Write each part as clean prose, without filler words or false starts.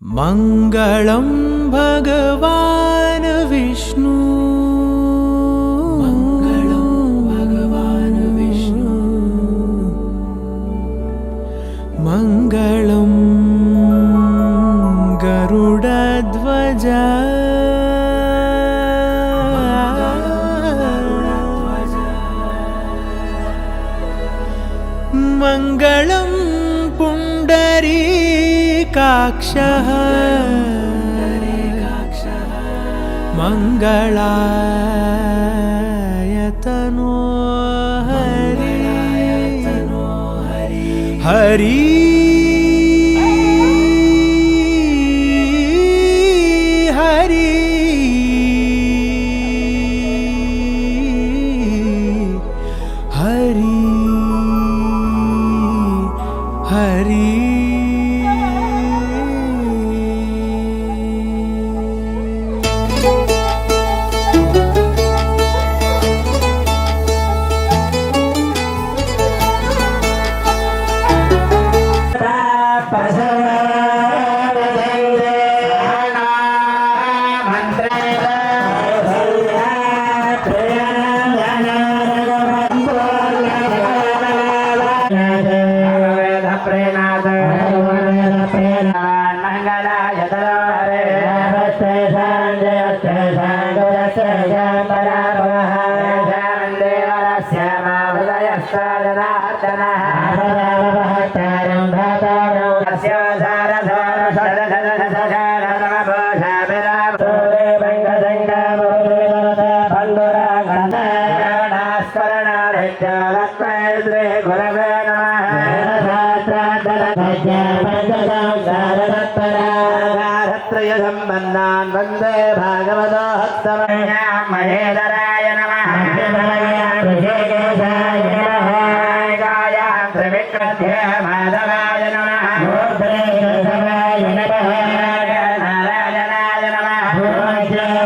मंगलम भगवान विष्णु, मंगलम भगवान विष्णु, मंगलम गरुडध्वज, मंगलम पुंडरीकाक्षः, मंगलायतनो हरि हरि हरि हरि हरि। संबंधान वंदे भागवतो महेधराय नमः, ऋषिकेशाय नमः, गायां त्रिविक्रम्य माधवाय नमः, केशवाय नमः, नारायणाय नमः,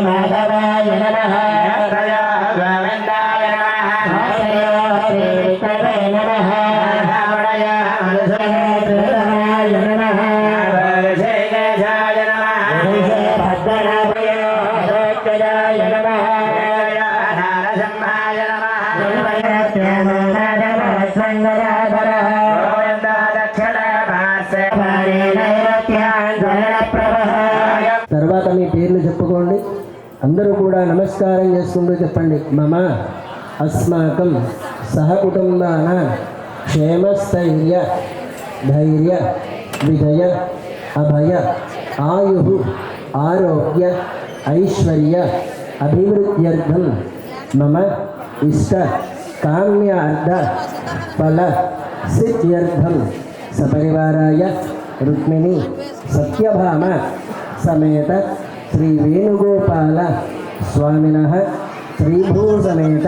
माधवाय नमः, गोविन्दाय नमः, हरे नमः, रावणाय मधुसूदनाय नमः, ऋषिकेशाय नमः, भद्रनाभय नमः, नारसिंहाय नमः, తర్వాత మీ పేర్లు చెప్పుకోండి. అందరూ కూడా నమస్కారం చేసుకుంటూ చెప్పండి. మమ అస్మాకం సహకుటుంబాన క్షేమస్థైర్య ధైర్య విజయ అభయ ఆయు ఆరోగ్య ఐశ్వర్య అభివృద్ధ్యర్థం మమ ఇష్ట కామ్యార్థ ఫల సిద్ధ్యర్థం సపరివారాయ రుక్మిణి సత్యభామ సమేత శ్రీ వేణుగోపాల స్వామినః శ్రీభూ సమేత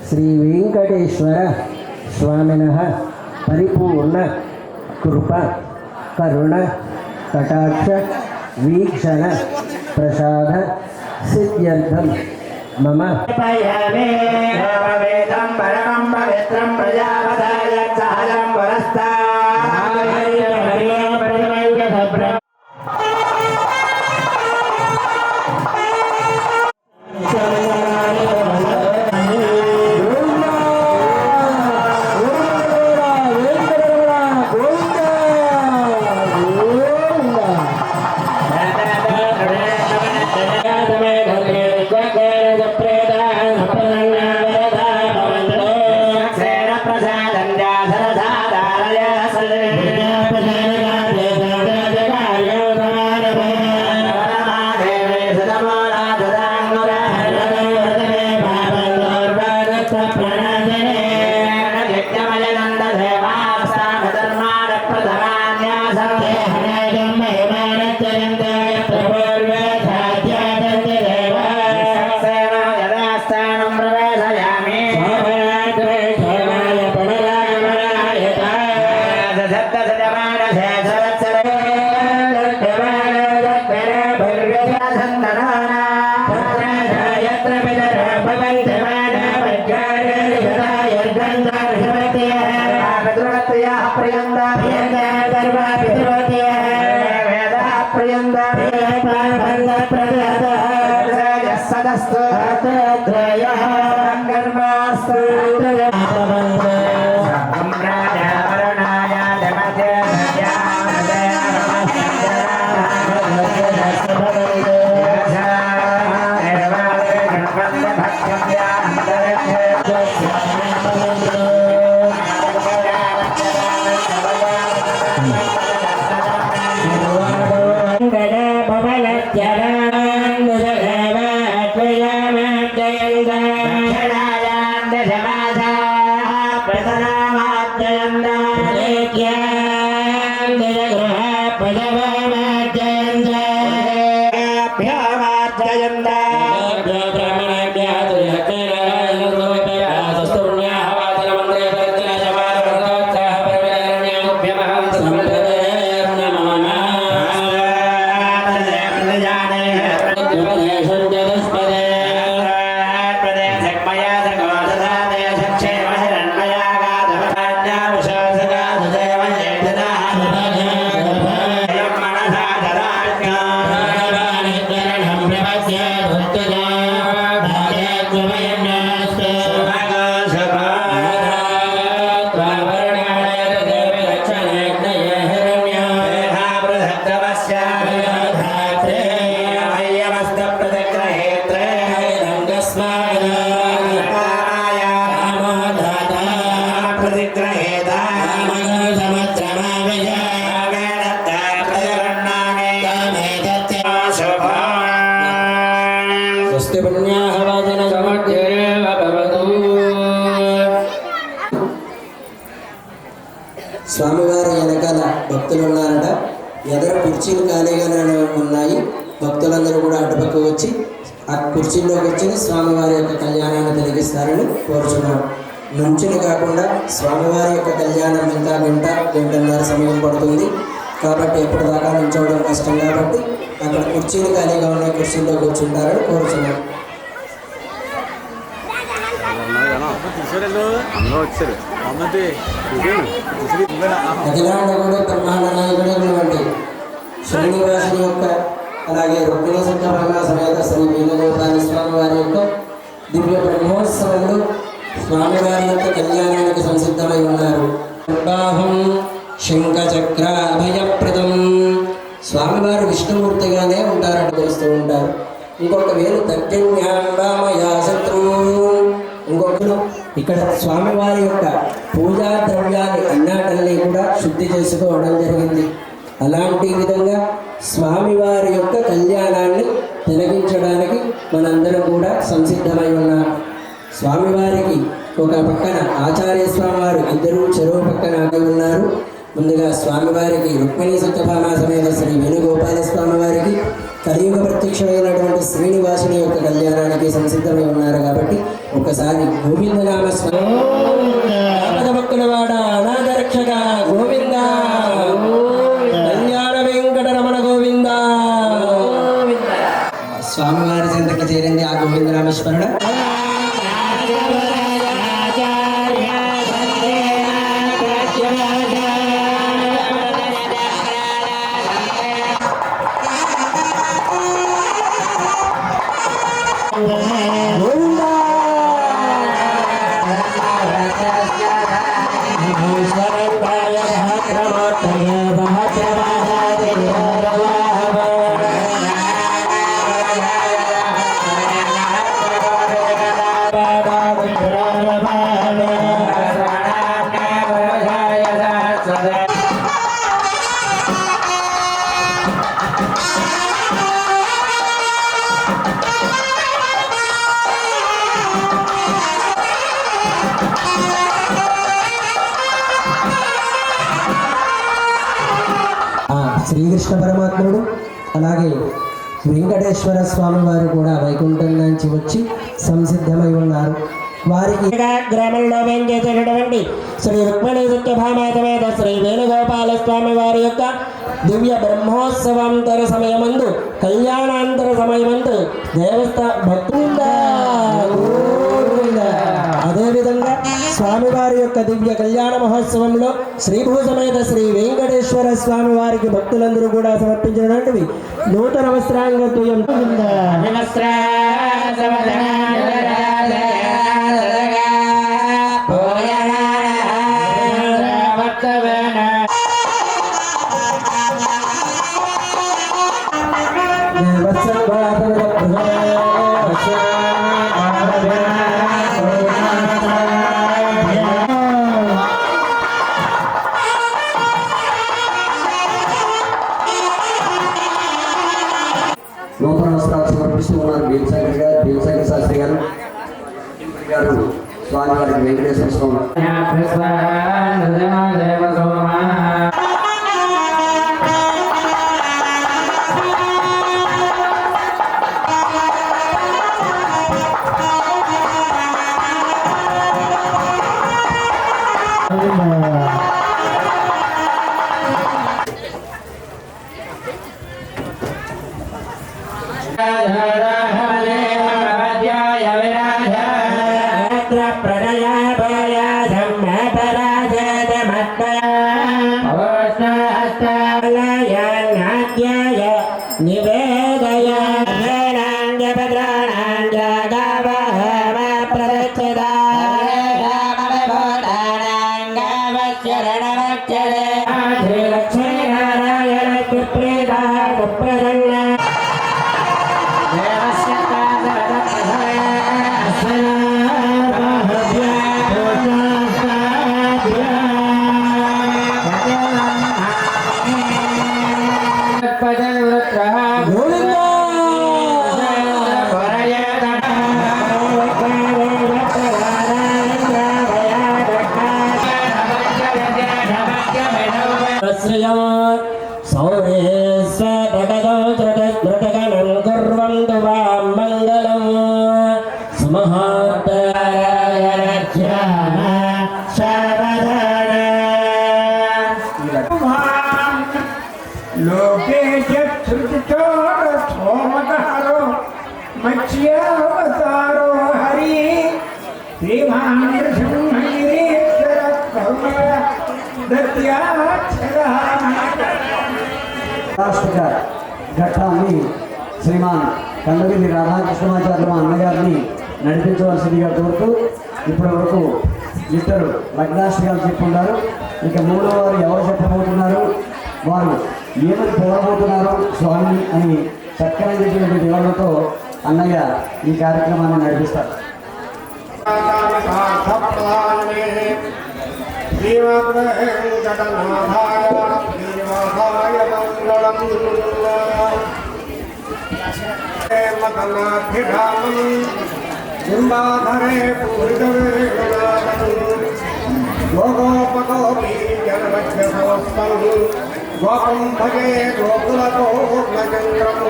శ్రీ వెంకటేశ్వర స్వామినః పరిపూర్ణ కృప కరుణ కటాక్ష వీక్షణ ప్రసాద సిద్ధ్యర్థం మమ వేదం పరమం పవిత్రం ప్రజాపదాయ సహజం వరస్తా శుభమస్తు త్రయః సంకర్మాస్తు స్వామివారి వెనకాల భక్తులు ఉన్నారట. ఎదర కుర్చీలు ఖాళీగానే ఉన్నాయి. భక్తులందరూ కూడా అటుపక్క వచ్చి ఆ కుర్చీల్లో కూర్చొని స్వామివారి యొక్క కళ్యాణాన్ని తిరిగిస్తారని కోరుచున్నాం. నుంచుని కాకుండా స్వామివారి యొక్క కళ్యాణం ఇంకా గంటన్నర సమయం పడుతుంది. కాబట్టి ఎప్పటిదాకా నుంచోవడం కష్టం కాబట్టి అక్కడ కుర్చీలు ఖాళీగా ఉన్న కుర్చీల్లో కూర్చుంటారని కోరుచున్నాం. అఖిలాండ కూడా బ్రహ్మాండ నాయకుడైనటువంటి శ్రీనివాసుని యొక్క అలాగే రుక్మిణీ సత్యభామ సమేత శ్రీ వేణుగోపాల స్వామి వారి యొక్క దివ్య బ్రహ్మోత్సవంలో స్వామివారి యొక్క కళ్యాణానికి సంసిద్ధమై ఉన్నారు. శంఖచక్ర అభయప్రదం స్వామివారు విష్ణుమూర్తిగానే ఉంటారని తెలుస్తూ ఉంటారు. ఇంకొక వేలు తజ్జన్యామయా శత్రు ఇంకొకరు ఇక్కడ స్వామివారి యొక్క పూజా ద్రవ్యాన్ని అన్నాటల్ని కూడా శుద్ధి చేసుకోవడం జరిగింది. అలాంటి విధంగా స్వామివారి యొక్క కళ్యాణాన్ని తిలకించడానికి మనందరం కూడా సంసిద్ధమై ఉన్నాం. స్వామివారికి ఒక పక్కన ఆచార్య స్వామివారు ఇద్దరు చెరువు పక్కన ఆగి ఉన్నారు. ముందుగా స్వామివారికి రుక్మిణీ సత్యభామ సమేత శ్రీ వేణుగోపాల స్వామివారికి కలియుగ ప్రత్యక్షమైనటువంటి శ్రీనివాసుని యొక్క కళ్యాణానికి సంసిద్ధమై ఉన్నారు. కాబట్టి ఒకసారి గోవిందనామ భక్తులవాడ అనాథరక్షక గోవింద కళ్యాణ వెంకటరమణ గోవింద స్వామివారి చెంతకి చేరింది ఆ గోవిందనామస్మరణ. శ్రీకృష్ణ పరమాత్ముడు అలాగే వెంకటేశ్వర స్వామి వారు కూడా వైకుంఠం నుంచి వచ్చి సంసిద్ధమై ఉన్నారు. వారికి గ్రామంలో వేంచేసేటటువంటి శ్రీ రుక్మిణీ సత్యభామ సమేత శ్రీ వేణుగోపాల స్వామి వారి యొక్క దివ్య బ్రహ్మోత్సవాంతర సమయమందు కళ్యాణాంతర సమయమందు దేవస్థాన భక్తుల అదేవిధంగా స్వామివారి యొక్క యొక్క దివ్య కళ్యాణ మహోత్సవంలో శ్రీభూ సమేత శ్రీ వెంకటేశ్వర స్వామి వారికి భక్తులందరూ కూడా సమర్పించినటువంటివి నూతన వస్త్రాంగద్వయం నూతన వస్త్రాలు సమర్పిస్తూ ఉన్నారు భీమశంకర్ శాస్త్రి గారు స్వామి వారికి వెంకటేశ్వర స్వామి నివేదయ మత్స్యావతారో హరి రాష్ట్ర ఘట్టాన్ని శ్రీమాన్ కండవిల్లి రాధాకృష్ణమాచార్య అన్నగారిని నడిపించవలసిందిగా కోరుతూ ఇప్పటి వరకు ఇద్దరు లగ్నాష్ట్రాలు చెప్పుకున్నారు. ఇక మూడో వారు ఎవరు చెప్పబోతున్నారు, వారు ఏమని పోగబోతున్నారు స్వామిని అని చక్కనైనటువంటి వివరణతో అన్నయ్య ఈ కార్యక్రమాన్ని నడిపిస్తారు. కుంభాధరే గోగోపగోపీ జనమధ్యమోత్తం గోపం భజే గోకులకోర్ణచంద్రము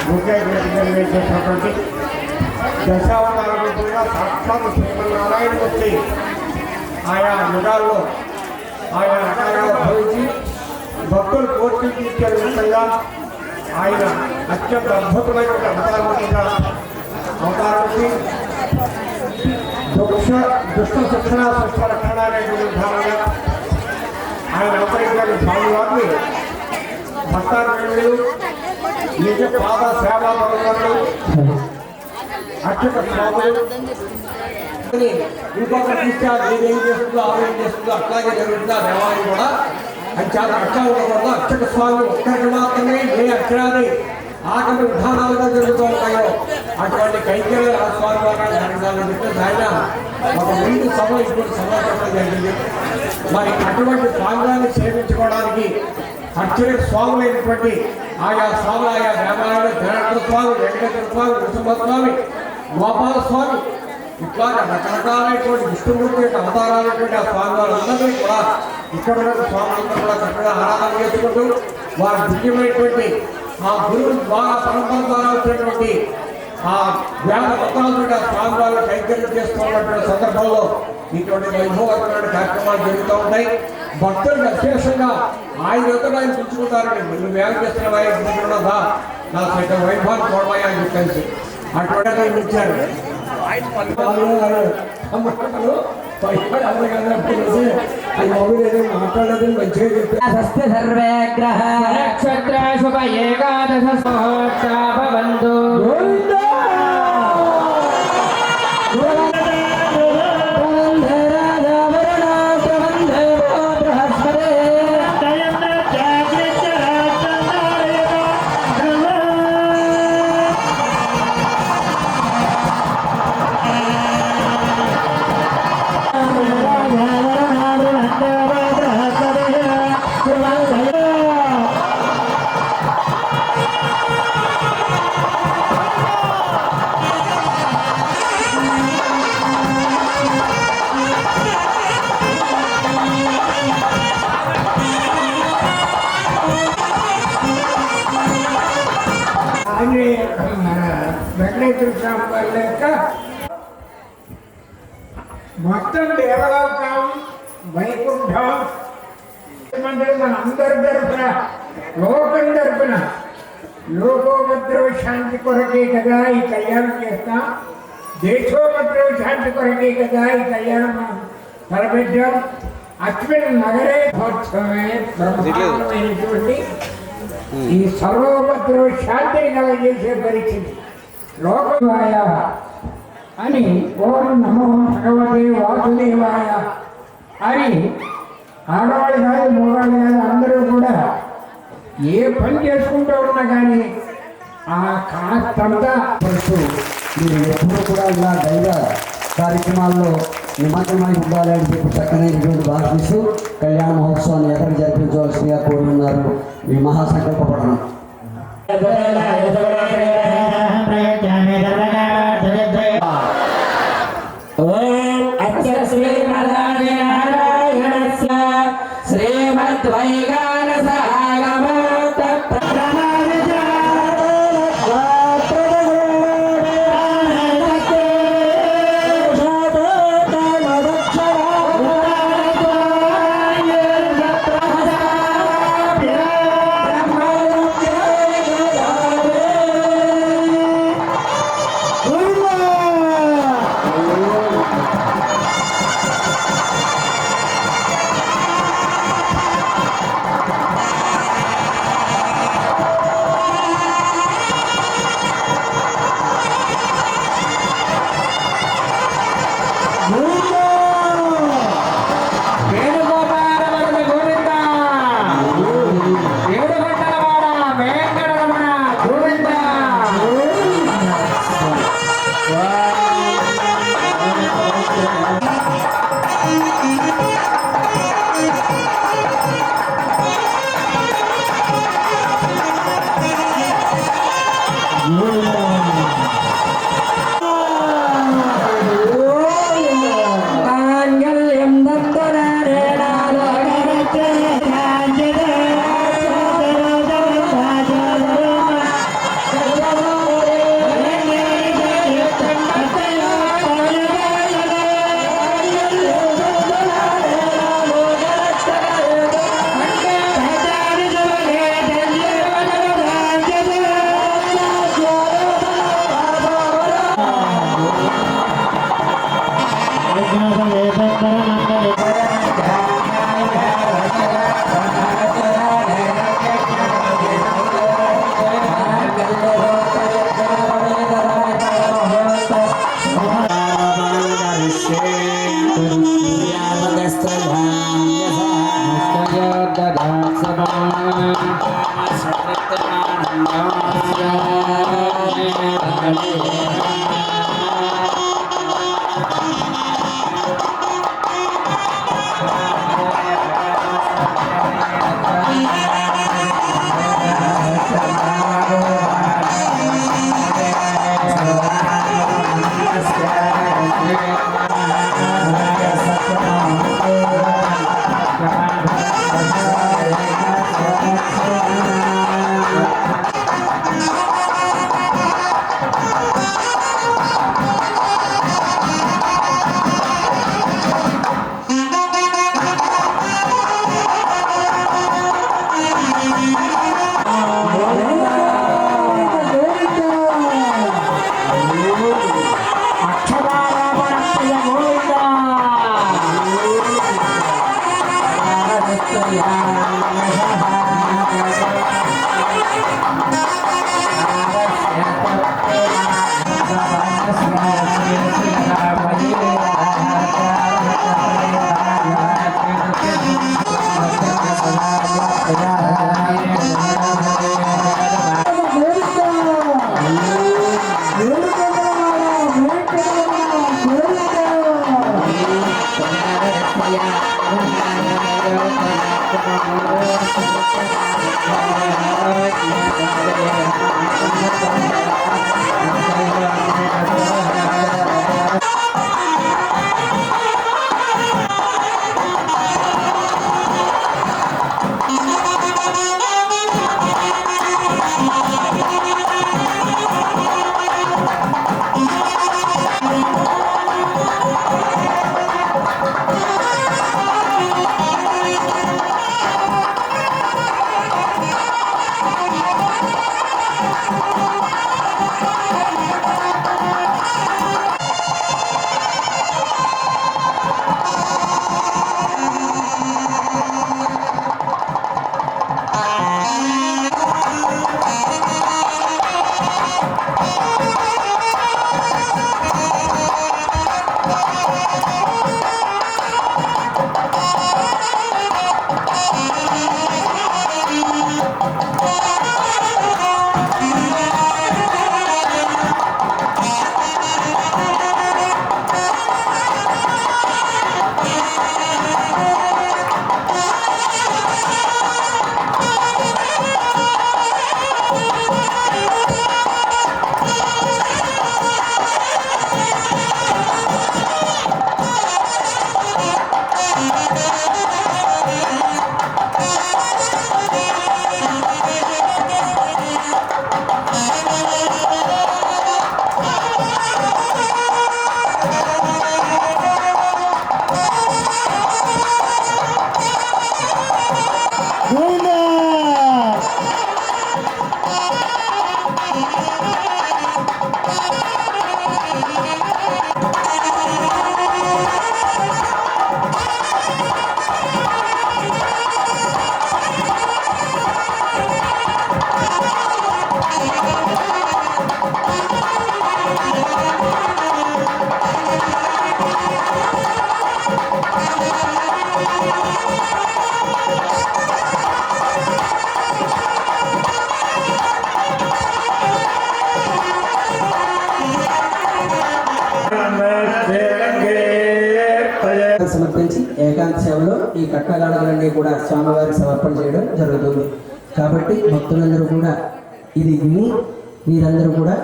ముఖ్యమైనటువంటి దశావతారంగా సాక్షాత్ శ్రీమన్నారాయణమూర్తి ఆయా యుగాల్లో ఆయా రకాలుగా భావించి భక్తులు కోర్టు తీర్చే విధంగా ఆయన అత్యంత అద్భుతమైనటువంటి అవతారానికి దుష్ట శిక్షణ శిక్ష రక్షణ అనేటువంటి విధానంగా ఆయన అవతరించిన స్వామివారిని భక్తాలు నిజ పాద సేవా భగవానులు అక్షక స్వాములు ఇంకొక దృష్ట్యా ఏం చేస్తుందో ఆవేం చేస్తుందో అట్లాగే జరుగుతుందో ఆ దేవాలయం కూడా అది చాలా అక్షరం ఉండకూడదు. అక్షక స్వామి ఒక్కరికి మాత్రమే ఏ అక్షరాన్ని ఆగమ విధానాలుగా జరుగుతూ ఉంటాయో అటువంటి కైకేయ స్వామి వారిని జరగాలని చెప్పేసి ఆయన ఒక ముందు సభ ఇటువంటి సమాచారం జరిగింది. మరి అటువంటి స్వామిని సేవించుకోవడానికి అక్షర స్వాములైనటువంటి ఆయా స్వాములు ఆయా దేవాలయాలు జనార్దన స్వామి, వెంకటేశ్వర స్వామి, నృసింహస్వామి, గోపాల స్వామి ఇట్లా రకరకాలైనటువంటి విష్ణుమూర్తి యొక్క అవతారాలైనటువంటి ఆ స్వామి వారందరినీ కూడా ఇక్కడ ఉన్న స్వాములందరూ కూడా చక్కగా ఆరాధన చేసుకుంటూ వారి దివ్యమైనటువంటి ఆ గురువు ద్వారా పరంపర ద్వారా వచ్చినటువంటి ఆ వేద పత్రాలతో ఆ స్వామి వారిని కైంకర్యం చేసుకోవాలన్నటువంటి సందర్భంలో ఇటువంటి వైభవమైన కార్యక్రమాలు జరుగుతూ ఉంటాయి. భక్తులు విశేషంగా ఆయన ఎదురు ఆయన పిలుచుకుంటారండి. నువ్వు వేగం చేస్తున్నదా నా సైతం వైభవాన్ని చూడమయ్యా అని చెప్పేసి అటువంటి ఇచ్చారు. మాటలు పైపడి అందరికీ అది మొదలు మాట్లాడదని మంచిగా చెప్పారు. సర్వేగ్రహ నక్షత్ర శుభ ఏకాదశ భవంతు. అని వెంకటేశ్వర స్వామి వారి లెక్క మొత్తం దేవలోకం వైకుంఠం మన అందరి తరఫున లోకం తరఫున లోకోపద్రవ శాంతి కొరకే కదా ఈ కళ్యాణం చేస్తాం. దేశోపద్రవ శాంతి కొరకే కదా ఈ కళ్యాణం తలపెట్టాం. అశ్విన్ నగరే మహోత్సవమే బ్రహ్మాండమైనటువంటి ఈ సర్వోపద్రవ శాంతిని కలగజేసే పరిస్థితి. లోకవాయ అని ఓం నమో భగవతే వాసుదేవాయ అని ఆడవాళ్ళు కాదు మగవాళ్ళు కాదు అందరూ కూడా ఏ పని చేసుకుంటూ ఉన్నా కానీ ఆ కాస్తంతా పడుతూ మీరు ఎప్పుడూ కూడా ఇలా దైవ కార్యక్రమాల్లో నిమగ్నమై ఉండాలని చెప్పి చక్కనైనటువంటి భాషిస్తూ కళ్యాణ మహోత్సవాన్ని ఎక్కడ జరిపించవలసిందిగా కోరి ఉన్నారు ఈ మహాసంకల్ప పఠనం. సమర్పించి ఏకాంత సేవలో ఈ కట్టగాడలన్నీ కూడా స్వామివారికి సమర్పణ చేయడం జరుగుతుంది. కాబట్టి భక్తులందరూ కూడా ఇది విని మీరందరూ కూడా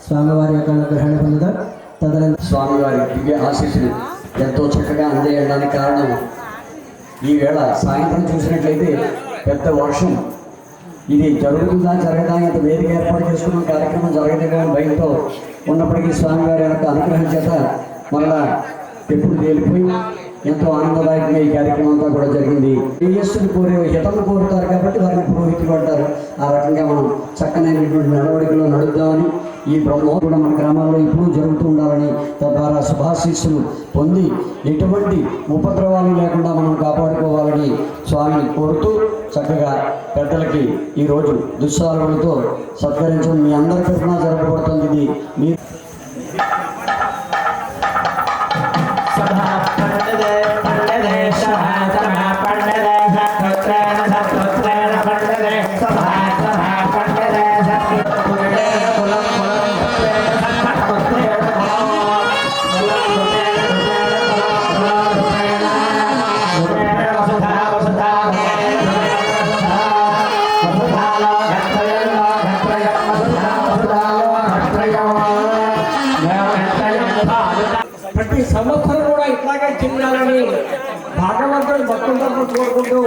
స్వామివారి యొక్క అనుగ్రహాన్ని పొందుతారు. తదనంతరం స్వామివారి దివ్య ఆశీస్సులు ఎంతో చక్కగా అందజేయడానికి కారణం ఈవేళ సాయంత్రం చూసినట్లయితే పెద్ద వర్షం. ఇది జరుగుతుందా జరగదా ఇంత వేదిక ఏర్పాటు చేసుకున్న కార్యక్రమం జరగదేమో అని భయంతో ఉన్నప్పటికీ స్వామివారి యొక్క అనుగ్రహం చేత మరలా ఎప్పుడు తేలిపోయి ఎంతో ఆనందదాయకంగా ఈ కార్యక్రమం అంతా కూడా జరిగింది. శ్రేయస్సును కోరే హితము కోరుతారు కాబట్టి వారిని పురోహితులు అంటారు. ఆ రకంగా మనం చక్కనైనటువంటి నడవడికలో నడుద్దామని ఈ బ్రహ్మోత్సవం కూడా మన గ్రామాల్లో ఇప్పుడు జరుగుతూ ఉండాలని, తద్వారా శుభాశీస్సులు పొంది ఎటువంటి ఉపద్రవాలు లేకుండా మనం కాపాడుకోవాలని స్వామిని కోరుతూ చక్కగా పెద్దలకి ఈరోజు దుస్సాలులతో సత్కరించడం మీ అందరి తరఫున జరగబడుతుంది. ఇది మీ ప్రతి సంవత్సరం కూడా ఇట్లాగే చెందాలని భగవంతుడు భక్తులందరూ కోరుకుంటూ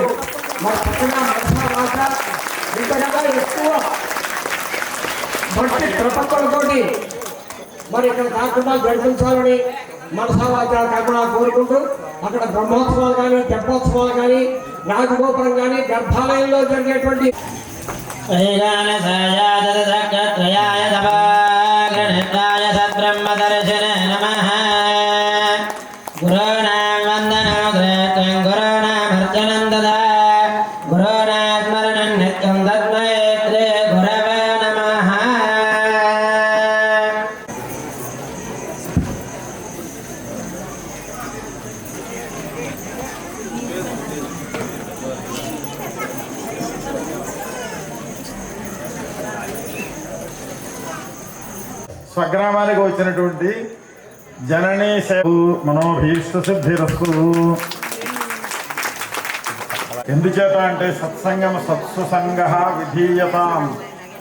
మన చక్కగా మనస ఇంతకన్నా ఎక్కువ భక్తి ప్రపత్తులతోటి మరి ఇక్కడ కార్యక్రమాలు జరిపించాలని మనసావాచార కాకుండా కోరుకుంటూ అక్కడ బ్రహ్మోత్సవాలు కానీ తెప్పోత్సవాలు కానీ రాజగోపురం కానీ గర్భాలయంలో జరిగేటువంటి సద్బ్రహ్మదర్శన నమః. గురునాం వందనం శ్రేష్టం గురునామర్చనం తదా గురునాస్మరణం నిత్యం తస్మై శ్రీ గురవే నమః. స్వగ్రామానికి వచ్చినటువంటి జననీ సేవ మనోభీష్ట సిద్ధిరస్తు. ఎందుచేత అంటే సత్సంగం సత్సుసంగ విధీయతాం.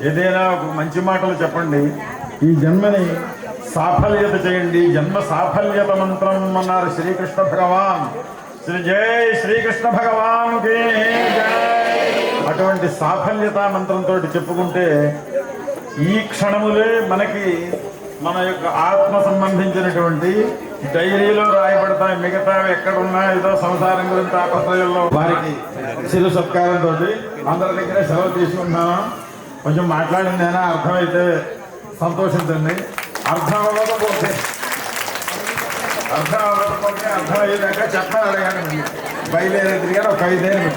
ఏదైనా ఒక మంచి మాటలు చెప్పండి, ఈ జన్మని సాఫల్యత చేయండి. జన్మ సాఫల్యత మంత్రం అన్నారు శ్రీకృష్ణ భగవాన్. శ్రీ జై శ్రీకృష్ణ భగవాన్ కి జై. అటువంటి సాఫల్యత మంత్రంతో చెప్పుకుంటే ఈ క్షణములే మనకి మన యొక్క ఆత్మ సంబంధించినటువంటి డైరీలో రాయబడతాయి. మిగతా ఎక్కడున్నా ఏదో సంసారం గురించి ఆపత్రయంలో వారికి శిలు సత్కారంతో అందరి దగ్గర సెలవు తీసుకుంటున్నాను. కొంచెం మాట్లాడిందేనా అర్థమైతే సంతోషించండి. అర్థం అవ్వకపోతే అర్థం అయ్యేదాకా చెప్పాలి అడగాలి. బయలుదేరేది గారు ఒక 5 ఏళ్ళు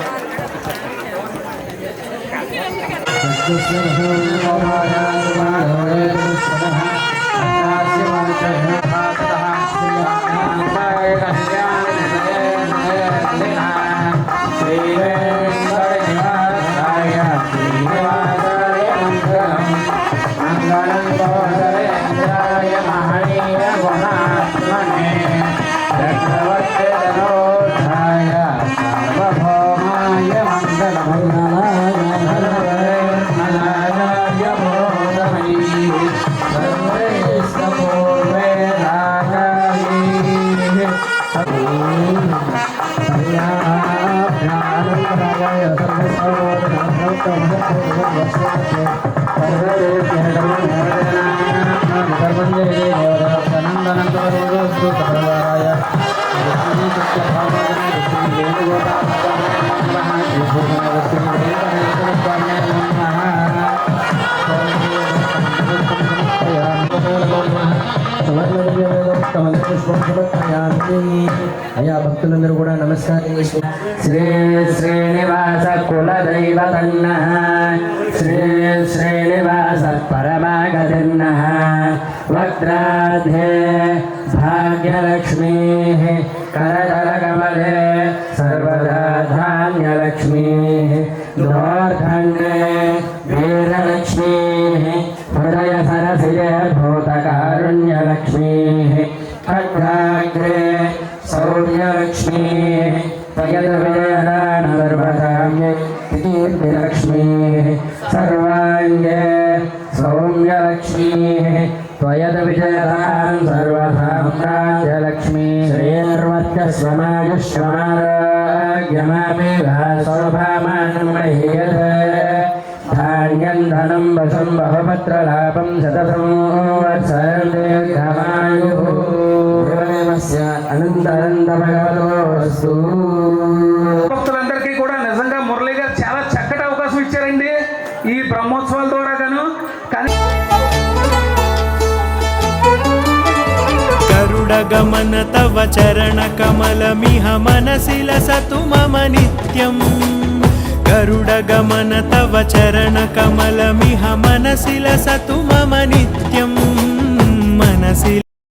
అయ్యా భక్తులందరూ కూడా నమస్కారం చేసి శ్రీ శ్రీనివాస కులదైవతన్న శ్రీ శ్రీనివాస పరమాగతిన్న వక్త్రాధే భాగ్యలక్ష్మీ కరతలకమలే సర్వదా ధాన్యలక్ష్మీ దోర్ధన్యే వీరలక్ష్మీ హృదయ సరసిజే భూతకారుణ్యలక్ష్మీ ఖడ్గాగ్రే సౌర్యలక్ష్మీ కీర్తిలక్ష్మీ సర్వాంగే సౌమ్యలక్ష్మీ త్వయద విజయదాం సర్వసామ్రాజ్యలక్ష్మీ శ్రేర్వర్చస్వమాయుష్మారోగ్యమాపి సౌభామాన్మహీయత ధాన్యం ధనం వశం బహుపత్రలాభం శతసంవత్సరం దీర్ఘమాయుః అనంతరంత భగవతోస్తు. భక్తులందరికీ కూడా నిజంగా మురళి గారు చాలా చక్కటి అవకాశం ఇచ్చారండి ఈ బ్రహ్మోత్సవాల ద్వారా కానీ గరుడగమన తవ చరణ కమలమిహ మనసి లసతు మమ నిత్యం. గరుడగమన తవ చరణ కమలమిహ మనసి లసతు మమ నిత్యం. మనసి